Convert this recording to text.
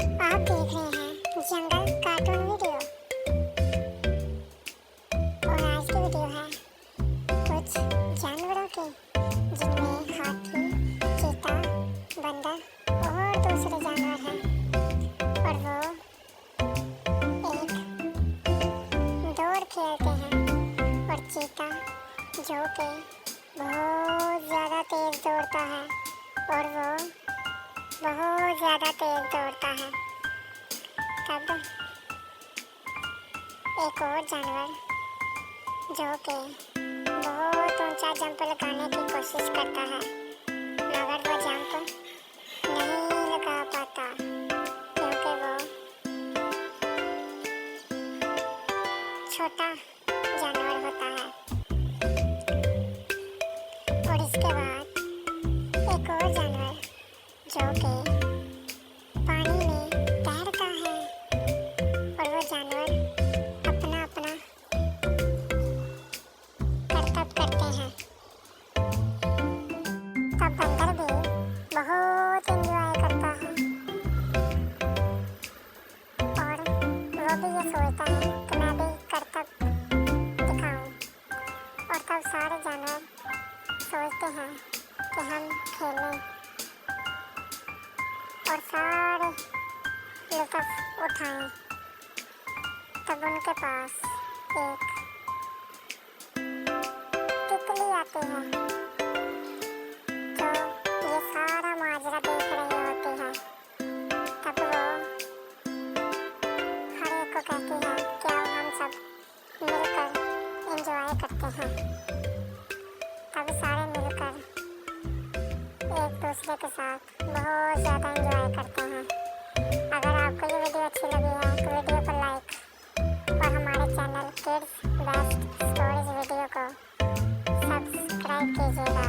आप देख रहे हैं जंगल कार्टून वीडियो और आज की वीडियो है कुछ जानवरों की जिनमें हाथी, चीता, बंदर और दूसरे जानवर हैं और वो एक दौड़ खेलते हैं और चीता जो कि बहुत ज़्यादा तेज़ दौड़ता है और वो बहुत ज़्यादा तेज़ दौड़ता है। तब एक और जानवर जो कि बहुत ऊंचा जंप लगाने की कोशिश करता है मगर वो जंप नहीं लगा पाता क्योंकि वो छोटा जानवर होता है। और इसके बाद एक और जानवर जो कि पानी में तैरता है और वो जानवर अपना अपना करतब करते हैं। तब बंदर भी बहुत एंजॉय करता है और वो भी ये सोचता है कि मैं भी करतब दिखाऊं। और तब सारे जानवर सोचते हैं कि हम खेलें और सारे लुत्फ़ उठाएं। तब उनके पास एक तितली आती है जो ये सारा माजरा देख रही होती है। तब वो हर एक को कहती है कि अब हम सब मिलकर एंजॉय करते हैं। तब सारे मिलकर एक दूसरे के साथ बहुत ज़्यादा एंजॉय करते हैं। अगर आपको ये वीडियो अच्छी लगी है तो वीडियो को लाइक और हमारे channel kids best stories video को सब्सक्राइब कीजिएगा।